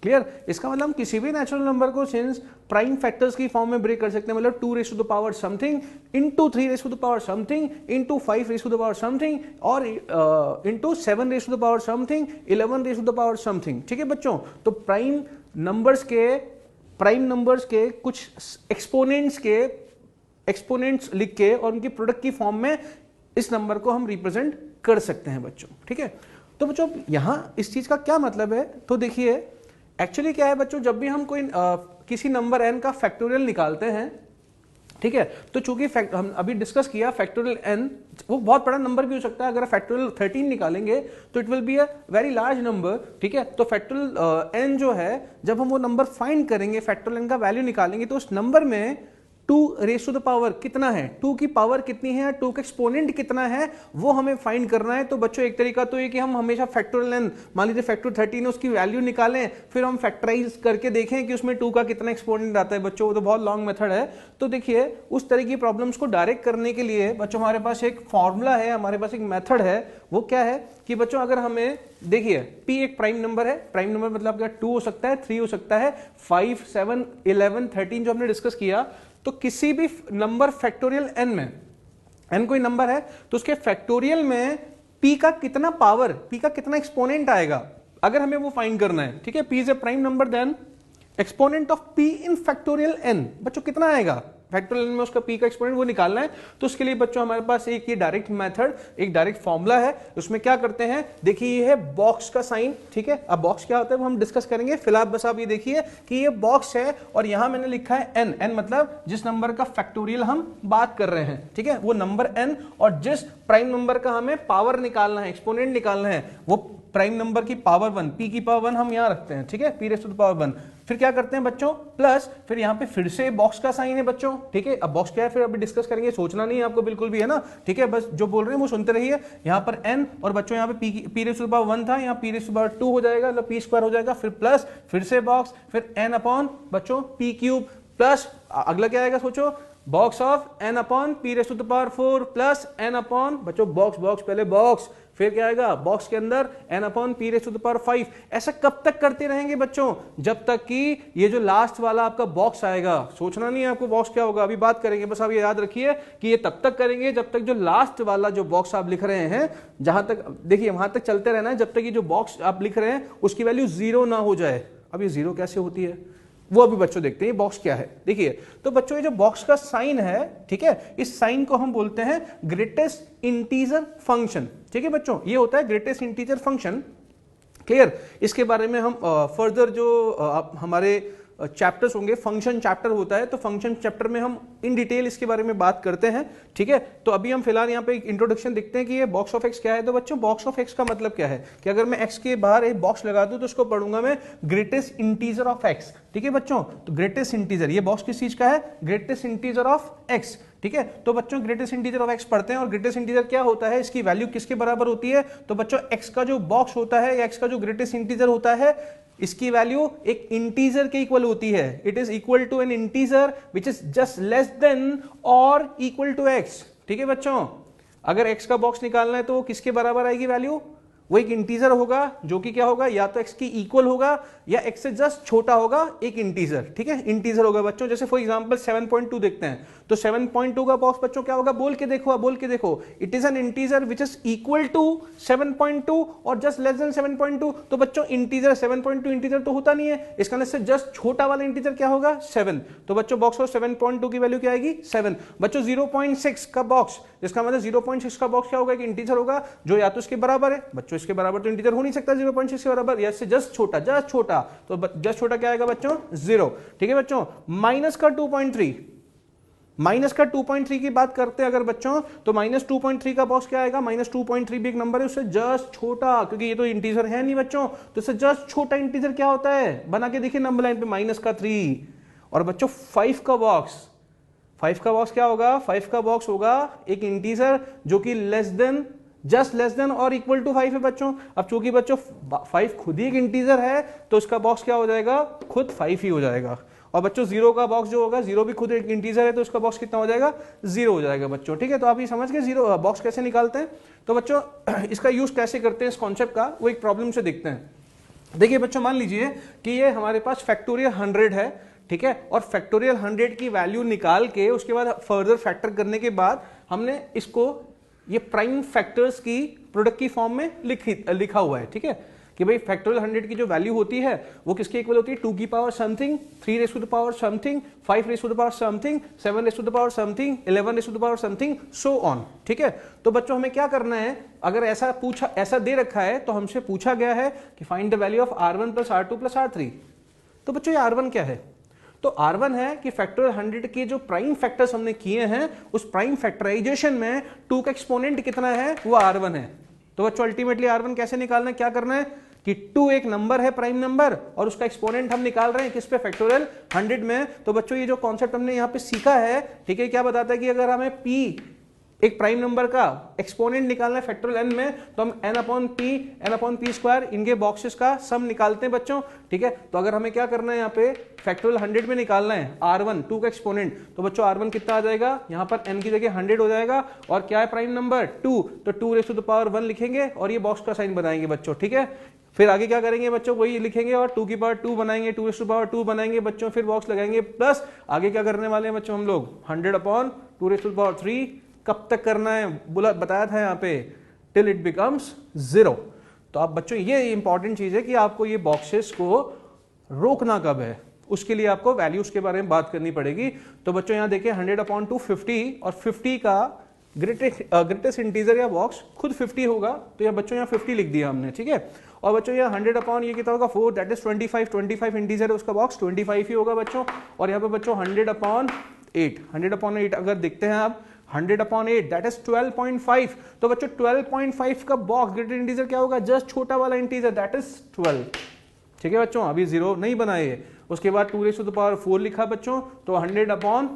क्लियर, इसका मतलब हम किसी भी नेचुरल नंबर को सिंस प्राइम फैक्टर्स की फॉर्म में ब्रेक कर सकते हैं, मतलब 2 raise to the power something into 3 raise to the power something into 5 raise to the power something और into 7 raise to the power something 11 raise to the power something. ठीक है बच्चों, तो प्राइम नंबर्स के कुछ एक्सपोनेंट्स के exponents लिख के और उनकी प्रोडक्ट की फॉर्म में इस नंबर को हम रिप्रेजेंट कर सकते हैं बच्चों, ठीक है। तो बच्चों यहां इस चीज का क्या मतलब है, तो देखिए एक्चुअली क्या है बच्चों, जब भी हम कोई किसी नंबर n का फैक्टोरियल निकालते हैं, ठीक है, तो चूंकि हम अभी डिस्कस किया फैक्टोरियल n वो बहुत बड़ा नंबर भी हो सकता है। अगर फैक्टोरियल 13 निकालेंगे तो it will be a very large number, ठीक है। तो फैक्टोरियल n जो है, जब हम वो नंबर फाइंड करेंगे, फैक्टोरियल n का वैल्यू निकालेंगे, तो उस नंबर में 2 रेज़ टू द पावर कितना है, 2 की पावर कितनी है, 2 का एक्सपोनेंट कितना है, वो हमें फाइंड करना है। तो बच्चों एक तरीका तो ये कि हम हमेशा फैक्टोरियल n, मान लीजिए फैक्टर 13 है, उसकी वैल्यू निकालें, फिर हम फैक्टराइज करके देखें कि उसमें 2 का कितना एक्सपोनेंट आता है। बच्चों वो तो बहुत लॉन्ग मेथड है। तो देखिए उस तरह की प्रॉब्लम्स को डायरेक्ट करने के लिए बच्चों हमारे पास एक फॉर्मूला है, हमारे पास एक मेथड है। वो क्या है कि बच्चों अगर हमें देखिए p एक प्राइम नंबर है, प्राइम नंबर मतलब क्या, 2 हो सकता है, 3 हो सकता है, 5, 7, 11, 13 जो हमने डिस्कस किया। तो किसी भी नंबर फैक्टोरियल n में, n कोई नंबर है तो उसके फैक्टोरियल में p का कितना पावर, p का कितना एक्सपोनेंट आएगा, अगर हमें वो फाइंड करना है, ठीक है। p is a prime number, then exponent of p in factorial n, बच्चों कितना आएगा फैक्टोरियल n में उसका p का एक्सपोनेंट, वो निकालना है। तो उसके लिए बच्चों हमारे पास एक ये डायरेक्ट मेथड, एक डायरेक्ट फॉर्मूला है। उसमें क्या करते हैं, देखिए ये है बॉक्स का साइन, ठीक है। अब बॉक्स क्या होता है वो हम डिस्कस करेंगे, फिलहाल बस आप ये देखिए कि ये बॉक्स है और यहां मैंने लिखा है n, n मतलब जिस नंबर का फैक्टोरियल हम बात कर रहे हैं, ठीक है, वो नंबर n, और जिस प्राइम नंबर का हमें पावर निकालना है, एक्सपोनेंट निकालना है, वो प्राइम नंबर की पावर 1, p की पावर 1 हम यहां रखते हैं, ठीक है, p raise to the power 1। फिर क्या करते हैं बच्चों, प्लस, फिर यहां पे फिर से बॉक्स का साइन है बच्चों, ठीक है। अब बॉक्स क्या है फिर अभी डिस्कस करेंगे, सोचना नहीं है आपको बिल्कुल भी, है ना, ठीक है, बस जो बोल रहे हैं वो सुनते रहिए। यहां पर n और बच्चों यहां पे p raise to the power 1 था, यहां p raise to the power 2 हो जाएगा, मतलब p स्क्वायर हो जाएगा, फिर प्लस, फिर से बॉक्स, फिर n अपॉन बच्चों p क्यूब, प्लस अगला क्या आएगा सोचो, box of n upon p raise to the power 4 plus n upon बच्चों बॉक्स, बॉक्स पहले बॉक्स, फिर क्या आएगा बॉक्स के अंदर n upon p raise to the power 5। ऐसा कब तक करते रहेंगे बच्चों, जब तक कि ये जो लास्ट वाला आपका बॉक्स आएगा, सोचना नहीं है आपको बॉक्स क्या होगा, अभी बात करेंगे, बस आप ये याद रखिए कि ये तब तक करेंगे जब तक जो लास्ट वाला जो बॉक्स आप लिख रहे हैं, जहां तक देखिए वहां तक चलते रहना है जब तक ये जो बॉक्स आप लिख रहे हैं उसकी वैल्यू 0 ना हो जाए। अब ये 0 कैसे होती है वो अभी बच्चों देखते हैं, ये बॉक्स क्या है। देखिए तो बच्चों ये जो बॉक्स का साइन है, ठीक है, इस साइन को हम बोलते हैं ग्रेटेस्ट इंटीजर फंक्शन, ठीक है बच्चों, ये होता है ग्रेटेस्ट इंटीजर फंक्शन। क्लियर, इसके बारे में हम फर्दर जो हमारे चैप्टर्स होंगे, फंक्शन चैप्टर होता है, तो फंक्शन चैप्टर में हम इन डिटेल इसके बारे में बात करते हैं, ठीक है। तो अभी हम फिलहाल यहाँ पे एक इंट्रोडक्शन देखते हैं कि ये बॉक्स ऑफ एक्स क्या है। तो बच्चों बॉक्स ऑफ एक्स का मतलब क्या है कि अगर मैं एक्स के बाहर एक बॉक्स लगा दूं तो उसको पढ़ूंगा मैं ग्रेटेस्ट इंटीजर ऑफ एक्स, ठीक है बच्चों। तो ग्रेटेस्ट इंटीजर, ये बॉक्स किस चीज का है, ग्रेटेस्ट इंटीजर ऑफ एक्स, ठीक है। तो बच्चों ग्रेटेस्ट इंटीजर ऑफ एक्स पढ़ते हैं, और ग्रेटेस्ट इंटीजर क्या होता है, इसकी वैल्यू किसके बराबर होती है, तो बच्चों एक्स का जो बॉक्स होता है या एक्स का जो ग्रेटेस्ट इंटीजर होता है, इसकी वैल्यू एक इंटीजर के इक्वल होती है। It is equal to an integer which is just less than और इक्वल टू एक्स, ठीक है बच्चों। अगर एक्स का बॉक्स निकालना है तो वो किसके बराबर आएगी वैल्यू, वो एक इंटीजर होगा जो कि क्या होगा, या तो एक्स की इक्वल होगा या एक्स से जस्ट छोटा होगा, एक इंटीजर, ठीक है, इंटीजर होगा बच्चों। जैसे फॉर एग्जांपल 7.2 देखते हैं, तो 7.2 का बॉक्स बच्चों क्या होगा, बोल के देखो, बोल के देखो, it is an integer which is equal to 7.2 और जस्ट लेस देन 7.2। तो बच्चों इंटीजर 7.2 इंटीजर तो होता नहीं है, इसका मतलब से जस्ट छोटा वाला इंटीजर क्या होगा, 7। तो बच्चों बॉक्स ऑफ 7.2 की वैल्यू क्या आएगी, 7। बच्चों 0.6 का बॉक्स, जिसका मतलब 0.6 का बॉक्स क्या होगा, एक इंटीजर होगा जो या तो इसके बराबर है, बच्चों इसके बराबर तो इंटीजर हो नहीं सकता 0.6 के बराबर, या इससे जस्ट छोटा, जस्ट छोटा, तो जस्ट छोटा क्या आएगा बच्चों, 0, ठीक है बच्चों। माइनस का 2.3, माइनस का 2.3 की बात करते हैं अगर बच्चों, तो माइनस 2.3 का बॉक्स क्या आएगा, माइनस 2.3 भी एक नंबर है, उससे जस्ट छोटा, क्योंकि ये तो इंटीजर है नहीं बच्चों, तो इससे जस्ट छोटा इंटीजर क्या होता है, बना के देखिए नंबर लाइन पे, माइनस का 3। और बच्चों 5 का बॉक्स, 5 का बॉक्स क्या होगा, 5 का बॉक्स होगा एक इंटीजर जो कि less than, just less than और इक्वल टू 5 है बच्चों। अब चूंकि बच्चों 5 खुद ही एक इंटीजर है, तो इसका बॉक्स क्या हो जाएगा, खुद 5 ही हो जाएगा। और बच्चों 0 का बॉक्स जो होगा, 0 भी खुद एक इंटीजर है, तो इसका बॉक्स कितना हो जाएगा, 0 हो जाएगा बच्चों, ठीक है। तो आप ये समझ के 0 बॉक्स कैसे निकालते हैं। तो बच्चों इसका यूज कैसे करते हैं इस कॉन्सेप्ट का, वो एक प्रॉब्लम से देखते हैं। देखिए बच्चों मान लीजिए कि ये हमारे पास फैक्टोरियल 100 है, ठीक है, और फैक्टोरियल 100 की वैल्यू निकाल के उसके बाद फर्दर फैक्टर करने के बाद हमने इसको ये प्राइम फैक्टर्स की प्रोडक्ट की फॉर्म में लिखा हुआ है, ठीक है, कि भाई फैक्टोरियल 100 की जो वैल्यू होती है वो किसके इक्वल होती है, 2 की power something, 3 raise to the power something, 5 raise to the power something, 7 raise to the power something, 11 raise to the power something, so on. ठीक है, तो बच्चों हमें क्या करना है, अगर ऐसा दे रखा है तो हमसे पूछा गया है कि find the value of R1 plus R2 plus R3। तो बच्चों ये R1 क्या है, तो R1 है कि फैक्टोरियल 100 के जो प्राइम फैक्टर्स हमने किए हैं उस प्राइम फैक्टराइजेशन में 2 का एक्सपोनेंट कितना है वो R1 है। तो बच्चों अल्टीमेटली R1 कैसे निकालना है, क्या करना है कि 2 एक नंबर है, प्राइम नंबर, और उसका एक्सपोनेंट हम निकाल रहे हैं किस पे, फैक्टोरियल 100 में। तो बच्चों ये जो कॉन्सेप्ट हमने यहाँ पे सीखा है, ठीक है, क्या बताता है कि अगर हमें P एक प्राइम नंबर का एक्सपोनेंट निकालना है फैक्टोरियल n में, तो हम n अपॉन p स्क्वायर इनके बॉक्सेस का सम निकालते हैं बच्चों। ठीक है, तो अगर हमें क्या करना है यहाँ पे फैक्टोरियल 100 में निकालना है R1 2 का एक्सपोनेंट, तो बच्चों R1 कितना आ जाएगा, यहाँ पर n की जगह 100 हो जाएगा, और क्या है प्राइम नंबर 2, तो 2 रेज़ टू द पावर 1 लिखेंगे और ये बॉक्स का साइन बनाएंगे बच्चों। ठीक है, फिर आगे क्या करेंगे बच्चों, वही लिखेंगे और 2 की पावर 2 बनाएंगे, 2 रेज़ टू द पावर 2 बनाएंगे बच्चों, फिर बॉक्स लगाएंगे, प्लस आगे क्या करने वाले हैं बच्चों हम लोग 100 upon 2 raise to the power 3, कब तक करना है बताया था यहाँ पे, टिल इट बिकम्स 0। तो आप बच्चों ये इंपॉर्टेंट चीज है कि आपको ये बॉक्सेस को रोकना कब है, उसके लिए आपको वैल्यूज के बारे में बात करनी पड़ेगी। तो बच्चों यहाँ देखिए 100 अपॉन 2 50, और 50 का ग्रेटेस्ट इंटीजर या बॉक्स खुद 50 होगा, तो यहाँ बच्चों यहाँ 50 लिख दिया हमने। ठीक है, और बच्चों यहाँ 100 अपॉन ये कितना होगा 4, दैट इज 25 इंटीजर है उसका बॉक्स 25 ही होगा बच्चों। और यहाँ पे बच्चों 100 अपॉन 8 अगर देखते हैं आप 100 अपॉन 8 दैट इज 12.5, तो बच्चों 12.5 का बॉक्स ग्रेटर इंटीजर क्या होगा, जस्ट छोटा वाला इंटीजर दैट इज 12। ठीक है बच्चों, अभी 0 नहीं बनाए। उसके बाद 2 रेज़ टू द पावर 4 लिखा बच्चों, तो 100 upon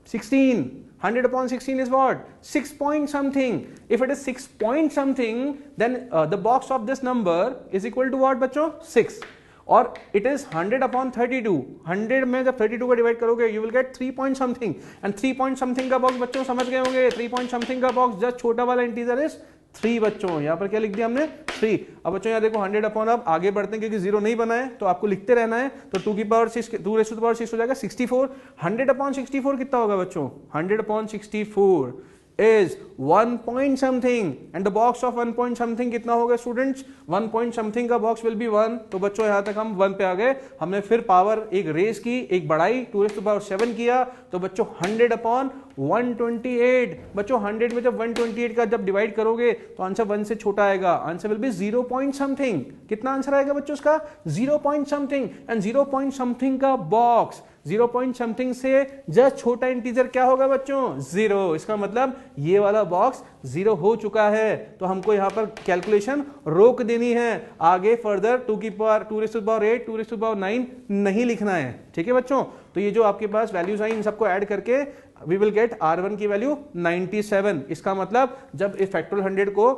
16, 100 upon 16 is what, 6 point something. If it is 6 point something, then the box of this number is equal to what बच्चों, 6। और इट इज 100 अपॉन 32, 100 में जब 32 को डिवाइड करोगे you will get 3 point something, and 3 point something का box बच्चों समझ गए होंगे, 3 पॉइंट समथिंग का बॉक्स जस्ट छोटा वाला इंटीजर इज 3 बच्चों। यहाँ पर क्या लिख दिया हमने 3। अब बच्चों यहाँ देखो 100 अपॉन, अब आगे बढ़ते हैं क्योंकि 0 नहीं बना है तो आपको लिखते रहना है, तो 2 की power 6, 2 raise to the power 6 हो जाएगा 64। 100 अपॉन 64 कितना होगा बच्चों, 100 upon 64 is 1 point something, and the box of 1 point something कितना होगा स्टूडेंट्स, 1 point something का बॉक्स will be 1। तो बच्चों यहाँ तक हम 1 पे आ गए, हमने फिर पावर एक रेस की, एक बढ़ाई 2 रेज़ टू द पावर 7 किया, तो बच्चों 100 अपॉन 128। बच्चों 100 में जब 128 का जब डिवाइड करोगे तो आंसर 1 से छोटा आएगा, answer will be 0 point something। कितना आंसर आएगा बच्चों उसका, 0 point something, and 0 point something का बॉक्स 0 point something से जस्ट छोटा इंटीजर क्या होगा बच्चों, 0। इसका मतलब ये वाला बॉक्स 0 हो चुका है, तो हमको यहाँ पर कैलकुलेशन रोक देनी है, आगे फर्दर 2 की power 2 raise to the power 8, 2 raise to the power 9 नहीं लिखना है। ठीक है बच्चों, तो ये जो आपके पास वैल्यूज आई इन सबको ऐड करके वी विल गेट R1 की वैल्यू 97। इसका मतलब जब इस फैक्टोरियल 100 को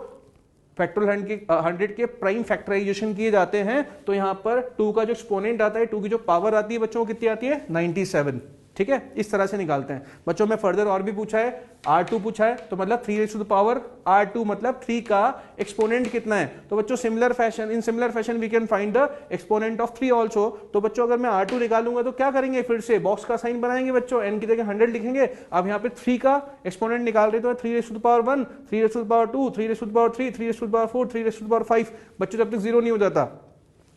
फैक्टोरियल 100 के प्राइम फैक्टराइजेशन किए जाते हैं तो यहां पर 2 का जो एक्सपोनेंट आता है, 2 की जो पावर आती है बच्चों कितनी आती है, 97। ठीक है, इस तरह से निकालते हैं बच्चों। में फर्दर और भी पूछा है, R2 पूछा है, तो मतलब 3 raise to the power R2 मतलब 3 का एक्सपोनेंट कितना है, तो बच्चों similar fashion we can find the exponent of 3 also. तो बच्चों अगर मैं R2 निकालूंगा तो क्या करेंगे, फिर से बॉक्स का साइन बनाएंगे बच्चों, n की जगह 100 लिखेंगे। अब यहाँ पे 3 का एक्सपोनेंट निकाल रहे तो 3 raise to the power 1, 3 raise to the power 2, 3 raise to the power 3, 3 raise to the power 4, 3 raise to the power 5। बच्चों जब तक 0 नहीं हो जाता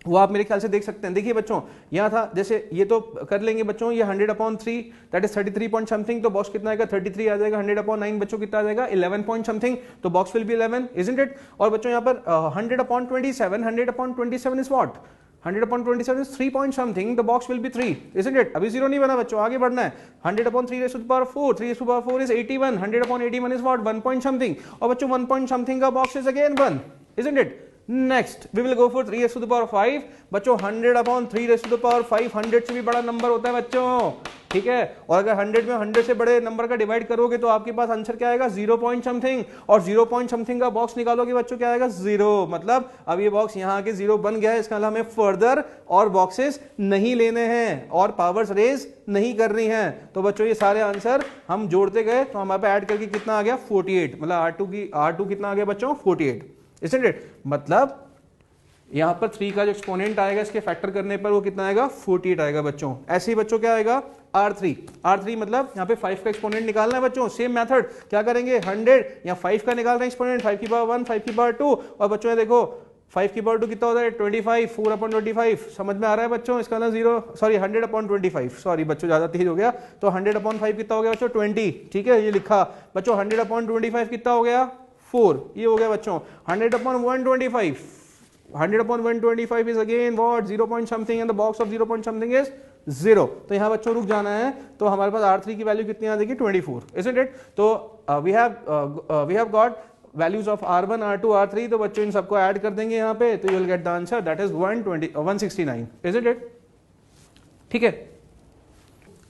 वो आप मेरे ख्याल से देख सकते हैं। देखिए बच्चों यहाँ था, जैसे ये तो कर लेंगे बच्चों, ये 100 upon 3 that is 33 point something, तो बॉक्स कितना आएगा 33 आ जाएगा। 100 अपॉन 9 बच्चों कितना आ जाएगा 11 पॉइंट समथिंग, तो box will be 11, isn't it. और बच्चों यहाँ पर 100 upon 27, 100 upon 27 is what, 100 upon 27 is 3 point something, the box will be 3, isn't it? अभी 0 नहीं बना बच्चों, आगे बढ़ना है। 100 upon 3 raised to the power 4, 3 raised to the power 4 is 81, 100 upon 81 is what, 1 point something, और बच्चों 1 point something का box is again 1, isn't it? Next we will go for 3 raised to the power 5। बच्चों 100 upon 3 raised to the power 5, 100 से भी बड़ा number होता है बच्चों, ठीक है। और अगर 100 में 100 से बड़े नंबर का डिवाइड करोगे तो आपके पास आंसर क्या आएगा 0 पॉइंट समथिंग, और 0 पॉइंट समथिंग का बॉक्स निकालोगे बच्चों क्या आएगा 0। मतलब अब ये बॉक्स यहाँ आके 0 बन गया है, इसका मतलब हमें फर्दर और बॉक्सेस नहीं लेने हैं और पावर्स रेज नहीं करनी है। तो बच्चों ये सारे आंसर हम जोड़ते गए तो हमारे पे ऐड करके कितना आ गया 48, मतलब R2 कितना आ गया बच्चों 48, isn't it? मतलब यहां पर 3 का जो एक्सपोनेंट आएगा इसके फैक्टर करने पर वो कितना आएगा 48 आएगा बच्चों। ऐसे ही बच्चों क्या आएगा R3 मतलब यहाँ पे 5 का एक्सपोनेंट निकालना है बच्चों। सेम मेथड क्या करेंगे 100 या 5 का निकाल रहे हैं एक्सपोनेंट, 5 की पावर 1, 5 की पावर 2, और बच्चों ये देखो 5 की पावर 2 कितना होता है 25, 4/25 समझ में आ रहा है बच्चों, इसका ना 100/25, सॉरी बच्चों ज्यादा तेज हो गया, तो 100/5 कितना हो गया बच्चों 20, ठीक है ये लिखा बच्चों। 100/25 कितना हो गया 4, ये हो गया बच्चों। 100/125, 100/125 is again what 0 point something and the box of 0 point something is 0, तो यहाँ बच्चों रुक जाना है, तो हमारे पास R3 की वैल्यू कितनी आ जाएगी 24, isn't it? तो we have got values of R1, R2, R3, तो बच्चों इन सबको ऐड कर देंगे यहाँ पे, तो you will get the answer that is 169, isn't it? ठीक है,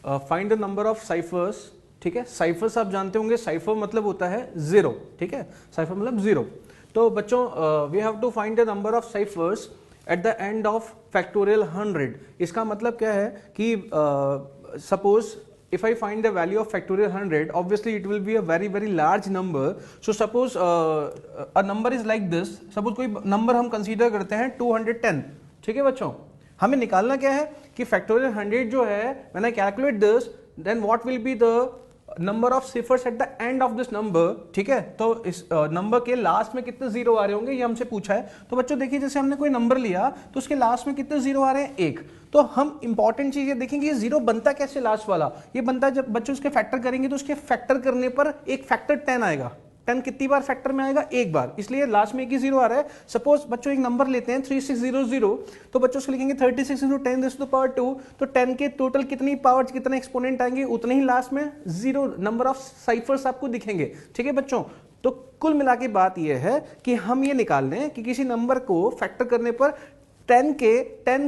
find the number of cyphers, ठीक है। साइफर्स आप जानते होंगे, साइफर मतलब होता है 0, ठीक है, साइफर मतलब 0। तो बच्चों we have to find the number of ciphers at the end of factorial 100। इसका मतलब क्या है कि suppose if I find the value of factorial 100, obviously it will be a very very large number. So suppose a number is like this, suppose कोई number हम consider करते हैं 210, ठीक है बच्चों। हमें निकालना क्या है कि फैक्टोरियल 100 जो है, when I calculate this, then what will be the number of ciphers at the end of this number, ठीक है। तो इस नंबर के लास्ट में कितने जीरो आ रहे होंगे ये हमसे पूछा है। तो बच्चों देखिए जैसे हमने कोई नंबर लिया तो उसके लास्ट में कितने जीरो आ रहे हैं 1, तो हम इंपॉर्टेंट चीज ये देखेंगे ये जीरो बनता कैसे लास्ट वाला, ये बनता जब बच्चों उसके फैक्टर करेंगे तो उसके फैक्टर करने पर एक फैक्टर 10 आएगा। 10 कितनी बार फैक्टर में आएगा, एक बार, इसलिए लास्ट में एक ही जीरो आ रहा है। सपोज बच्चों एक नंबर लेते हैं 3600, तो बच्चों उसको लिखेंगे 36 × 10⁻², तो 10 के टोटल कितनी पावर, कितने एक्सपोनेंट आएंगे, उतने ही लास्ट में जीरो नंबर ऑफ साइफर्स आपको दिखेंगे, ठीक है बच्चों। तो कुल मिला के बात यह है कि हम ये निकाल लें कि किसी नंबर को फैक्टर करने पर 10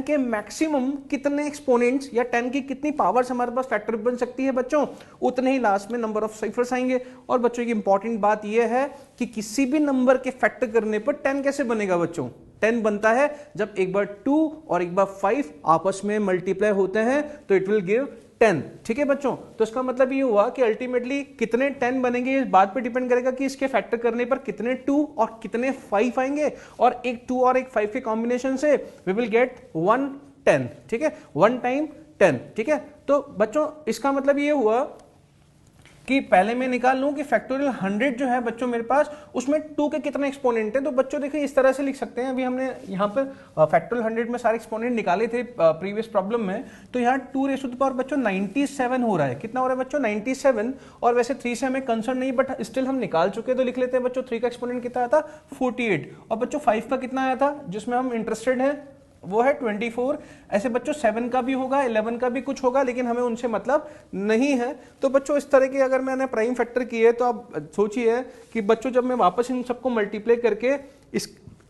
के मैक्सिमम कितने एक्सपोनेंट्स या 10 की कितनी पावर्स हमारे पास फैक्टर बन सकती है बच्चों, उतने ही लास्ट में नंबर ऑफ साइफर्स आएंगे। और बच्चों की इंपॉर्टेंट बात यह है कि किसी भी नंबर के फैक्टर करने पर 10 कैसे बनेगा बच्चों, 10 बनता है जब एक बार 2 और एक बार 5 आपस में मल्टीप्लाई होते हैं तो इट विल गिव 10, ठीक है बच्चों। तो इसका मतलब ये हुआ कि अल्टीमेटली कितने 10 बनेंगे इस बात पे डिपेंड करेगा कि इसके फैक्टर करने पर कितने 2 और कितने 5 आएंगे, और एक 2 और एक 5 के कॉम्बिनेशन से वी विल गेट 110, ठीक है, 1 टाइम 10, ठीक है। तो बच्चों इसका मतलब ये हुआ कि पहले मैं निकाल लूं कि फैक्टोरियल 100 जो है बच्चों मेरे पास उसमें 2 के कितने एक्सपोनेंट हैं। तो बच्चों देखिए इस तरह से लिख सकते हैं, अभी हमने यहाँ पर फैक्टोरियल 100 में सारे एक्सपोनेंट निकाले थे प्रीवियस प्रॉब्लम में, तो यहाँ 2 बच्चों 97 हो रहा है। कितना हो रहा है बच्चों 97, और वैसे 3 से हमें कंसर्न नहीं, बट स्टिल हम निकाल चुके, तो लिख लेते हैं बच्चों 3 का एक्सपोनेंट कितना आया था 48, और बच्चों 5 का कितना आया था जिसमें हम इंटरेस्टेड हैं वो है 24। ऐसे बच्चों 7 का भी होगा, 11 का भी कुछ होगा, लेकिन हमें उनसे मतलब नहीं है। तो बच्चों इस तरह के अगर मैंने प्राइम फैक्टर किए तो आप सोचिए कि बच्चों जब मैं वापस इन सबको मल्टीप्लाई करके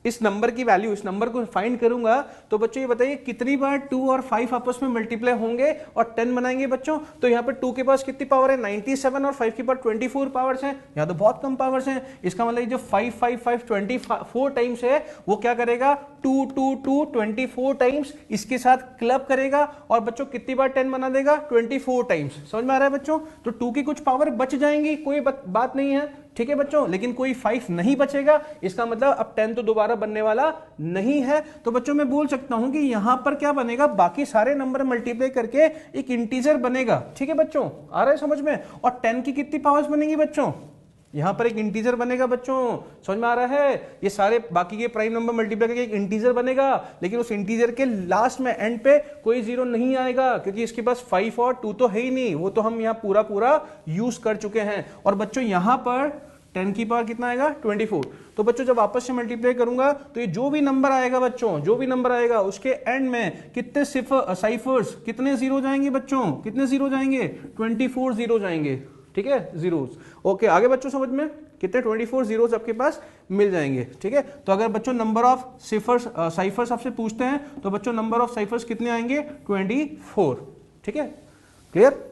इस नंबर की वैल्यू, इस नंबर को फाइंड करूंगा, तो बच्चों ये बताइए कितनी बार 2 और 5 आपस में मल्टीप्लाई होंगे और 10 बनाएंगे बच्चों। तो यहाँ पर 2 के पास कितनी पावर है 97 और 5 के पास 24 पावर्स हैं, यहाँ तो बहुत कम पावर्स हैं। इसका मतलब जो 5 5 5 24 टाइम्स है वो क्या करेगा 2 2 2 24 टाइम्स इसके साथ क्लब करेगा, और बच्चों कितनी बार 10 बना देगा 24 टाइम्स। समझ में आ रहा है बच्चों। तो 2 की कुछ पावर बच जाएंगी, कोई बात नहीं है, ठीक है बच्चों, लेकिन कोई 5 नहीं बचेगा। इसका मतलब अब 10 तो दोबारा बनने वाला नहीं है। तो बच्चों मैं बोल सकता हूं कि यहां पर क्या बनेगा, बाकी सारे नंबर मल्टीप्लाई करके एक इंटीजर बनेगा, ठीक है बच्चों, आ रहा है समझ में। और 10 की कितनी पावर्स बनेगी बच्चों, यहां पर एक इंटीजर बनेगा बच्चों, समझ में आ रहा है। ये सारे बाकी के प्राइम नंबर मल्टीप्लाई करके एक इंटीजर बनेगा, लेकिन उस इंटीजर के लास्ट में एंड पे कोई जीरो नहीं आएगा, क्योंकि इसके पास 5 और 2 तो है ही नहीं, वो तो हम यहाँ पूरा यूज कर चुके हैं। और बच्चों यहां पर 10 की पावर कितना आएगा 24। तो बच्चों जब वापस से मल्टीप्लाई करूंगा तो ये जो भी नंबर आएगा बच्चों, जो भी नंबर आएगा उसके एंड में कितने साइफर्स, कितने जीरो जाएंगे बच्चों, कितने जीरो जाएंगे 24 जीरो जाएंगे, ठीक है, जीरोस। ओके आगे बच्चों समझ में कितने 24 जीरोस आपके पास मिल जाएंगे, ठीक है। तो अगर बच्चों नंबर ऑफ साइफर्स आपसे पूछते हैं तो बच्चों नंबर ऑफ साइफर्स कितने आएंगे 24, ठीक है, क्लियर।